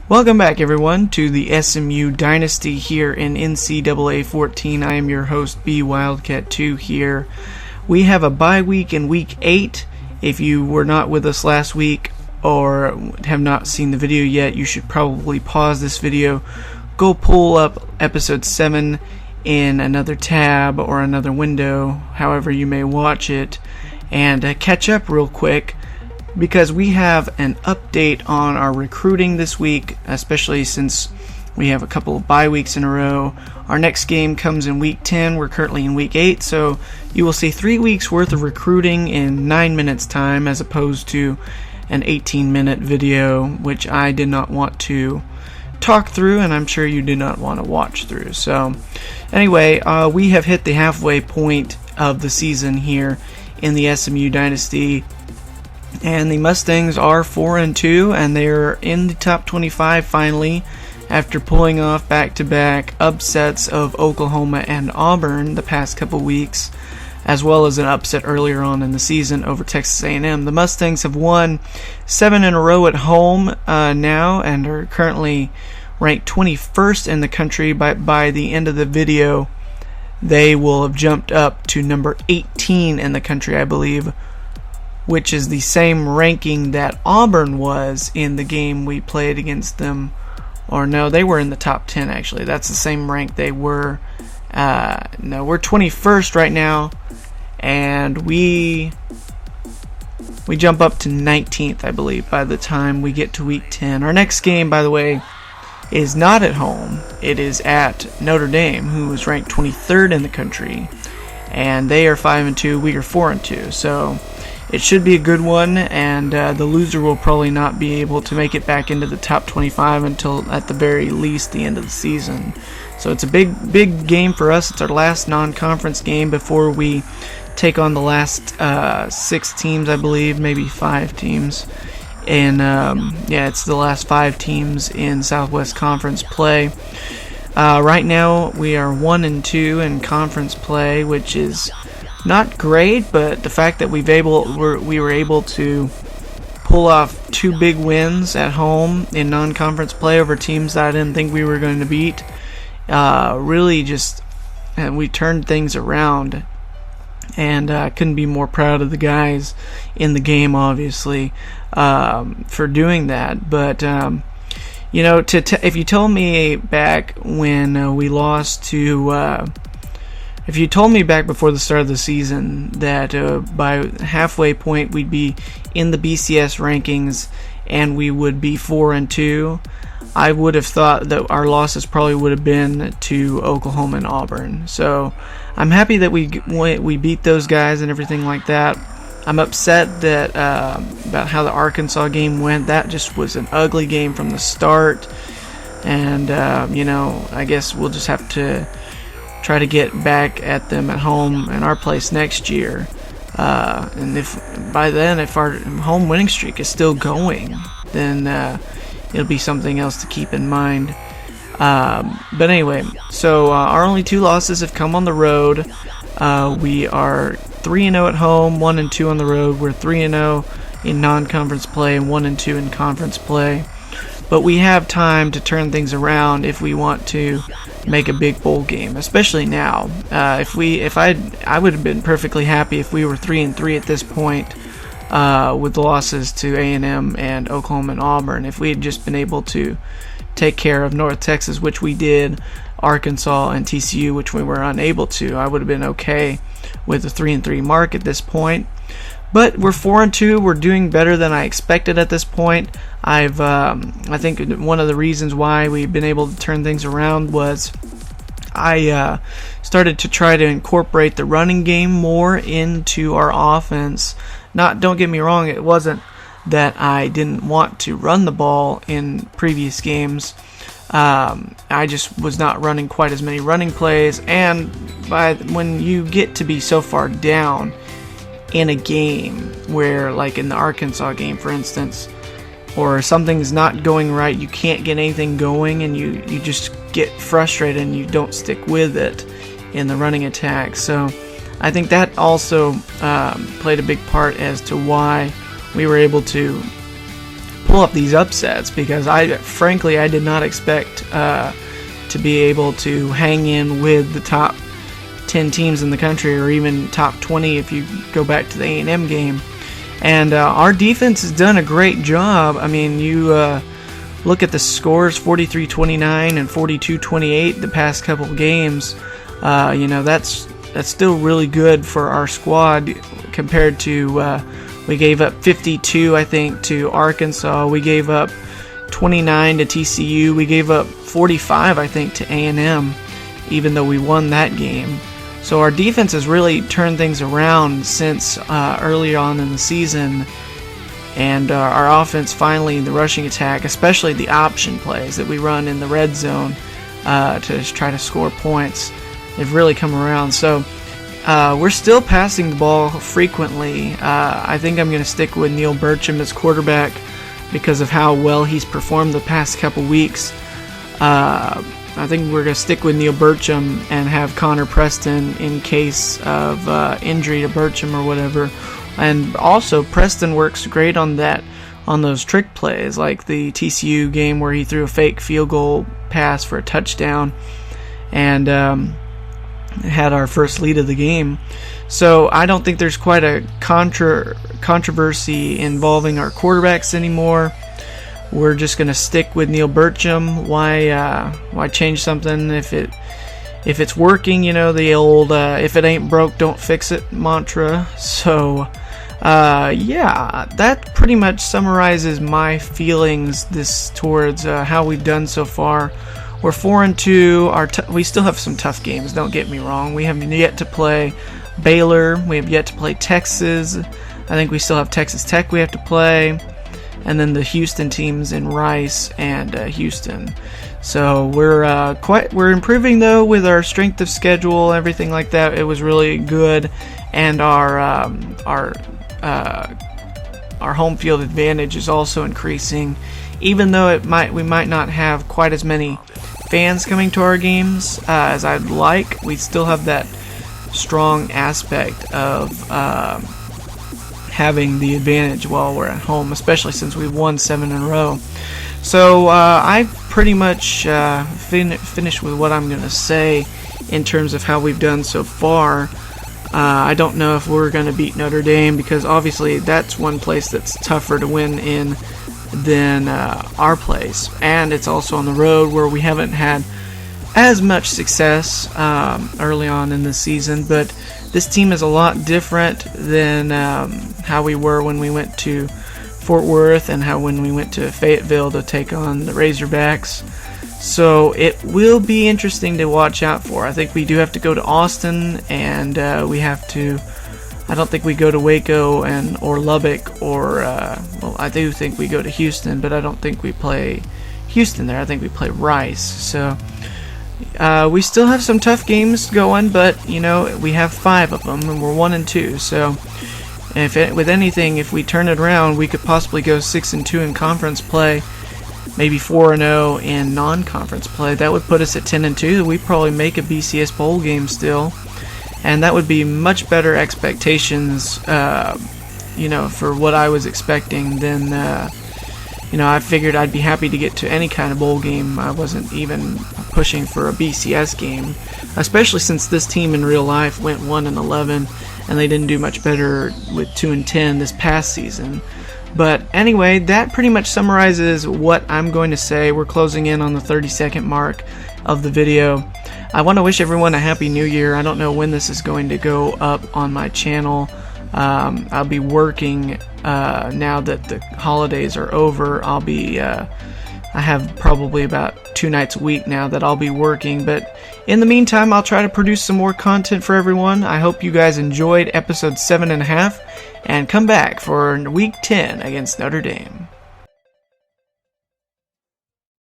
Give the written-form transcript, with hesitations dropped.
Welcome back, everyone, to the SMU Dynasty here in NCAA 14. I am your host, B Wildcat 2 here. We have a bye week in week 8. If you were not with us last week or have not seen the video yet, you should probably pause this video, go pull up episode 7 in another tab or another window, however you may watch it, and catch up real quick, because we have an update on our recruiting this week, especially since we have a couple of bye weeks in a row. Our next game comes in week 10. We're currently in week 8, so you will see 3 weeks worth of recruiting in 9 minutes time, as opposed to an 18-minute video, which I did not want to talk through, and I'm sure you did not want to watch through. So anyway, we have hit the halfway point of the season here in the SMU Dynasty, and the Mustangs are 4-2, and they're in the top 25 finally, after pulling off back-to-back upsets of Oklahoma and Auburn the past couple weeks, as well as an upset earlier on in the season over Texas A&M. The Mustangs have won 7 in a row at home now, and are currently ranked 21st in the country. By the end of the video, they will have jumped up to number 18 in the country, I believe, which is the same ranking that Auburn was in the game we played against them. Or no, they were in the top 10 actually. That's the same rank they were. No, we're 21st right now, and we jump up to 19th, I believe, by the time we get to week 10. Our next game, by the way, is not at home. It is at Notre Dame, who is ranked 23rd in the country, and they are 5-2. We are 4-2. So it should be a good one, and the loser will probably not be able to make it back into the top 25 until, at the very least, the end of the season. So it's a big game for us. It's our last non-conference game before we take on the last 6 teams, I believe, maybe 5 teams. And yeah, it's the last 5 teams in Southwest Conference play. Right now, we are 1-2 in conference play, which is not great, but the fact that we were able to pull off 2 big wins at home in non-conference play over teams that I didn't think we were going to beat, really just, we turned things around, and I couldn't be more proud of the guys in the game, obviously, for doing that. But you know, if you told me back when we lost to if you told me back before the start of the season that by halfway point we'd be in the BCS rankings and we would be 4-2, I would have thought that our losses probably would have been to Oklahoma and Auburn. So I'm happy that we beat those guys and everything like that. I'm upset that about how the Arkansas game went. That just was an ugly game from the start, and you know, I guess we'll just have to try to get back at them at home in our place next year. And if by then, if our home winning streak is still going, then it'll be something else to keep in mind. But anyway, so our only 2 losses have come on the road. We are 3-0 at home, 1-2 on the road. We're 3-0 in non-conference play and 1-2 in conference play. But we have time to turn things around if we want to make a big bowl game, especially now. I would have been perfectly happy if we were 3-3 at this point, with losses to A&M and Oklahoma and Auburn. If we had just been able to take care of North Texas, which we did, Arkansas and TCU, which we were unable to, I would have been okay with a 3-3 mark at this point. But we're 4-2. We're doing better than I expected at this point. I think one of the reasons why we've been able to turn things around was I started to try to incorporate the running game more into our offense. Don't get me wrong, it wasn't that I didn't want to run the ball in previous games. I just was not running quite as many running plays, and when you get to be so far down in a game, where like in the Arkansas game, for instance, or something's not going right, you can't get anything going, and you just get frustrated and you don't stick with it in the running attack. So I think that also played a big part as to why we were able to pull up these upsets, because frankly I did not expect to be able to hang in with the top 10 teams in the country, or even top 20 if you go back to the A&M game. And our defense has done a great job. I mean, you look at the scores, 43-29 and 42-28 the past couple of games. You know, that's still really good for our squad compared to we gave up 52, I think, to Arkansas. We gave up 29 to TCU. We gave up 45, I think, to A&M, even though we won that game. So our defense has really turned things around since early on in the season. And our offense finally, the rushing attack, especially the option plays that we run in the red zone to try to score points, they've really come around. So we're still passing the ball frequently. I think I'm going to stick with Neil Burcham as quarterback because of how well he's performed the past couple weeks. I think we're going to stick with Neil Burcham and have Connor Preston in case of injury to Burcham or whatever. And also, Preston works great on those trick plays, like the TCU game where he threw a fake field goal pass for a touchdown and had our first lead of the game. So I don't think there's quite a controversy involving our quarterbacks anymore. We're just going to stick with Neil Burcham. Why change something if it's working? You know, the old if it ain't broke, don't fix it mantra. So yeah, that pretty much summarizes my feelings towards how we've done so far. We're 4-2. We still have some tough games, don't get me wrong. We have yet to play Baylor. We have yet to play Texas. I think we still have Texas Tech we have to play. And then the Houston teams in Rice and Houston. So we're improving though with our strength of schedule, everything like that. It was really good, and our home field advantage is also increasing. Even though we might not have quite as many fans coming to our games as I'd like, we still have that strong aspect of having the advantage while we're at home, especially since we've won 7 in a row. So I've pretty much finished with what I'm going to say in terms of how we've done so far. I don't know if we're going to beat Notre Dame, because obviously that's one place that's tougher to win in than our place, and it's also on the road where we haven't had as much success early on in the season. But this team is a lot different than how we were when we went to Fort Worth and when we went to Fayetteville to take on the Razorbacks. So it will be interesting to watch out for. I think we do have to go to Austin, and we have to. I don't think we go to Waco or Lubbock or well, I do think we go to Houston, but I don't think we play Houston there. I think we play Rice. So we still have some tough games going, but you know, we have 5 of them, and we're 1-2. So with anything, if we turn it around, we could possibly go 6-2 in conference play, maybe 4-0 in non-conference play. That would put us at 10-2. We'd probably make a BCS bowl game still, and that would be much better expectations, you know, for what I was expecting than, you know, I figured I'd be happy to get to any kind of bowl game. I wasn't even pushing for a BCS game, especially since this team in real life went 1-11, and they didn't do much better with 2-10 this past season. But anyway, that pretty much summarizes what I'm going to say. We're closing in on the 30-second mark of the video. I want to wish everyone a Happy New Year. I don't know when this is going to go up on my channel. I'll be working now that the holidays are over. I have probably about 2 nights a week now that I'll be working, but in the meantime, I'll try to produce some more content for everyone. I hope you guys enjoyed episode 7.5, and come back for week 10 against Notre Dame.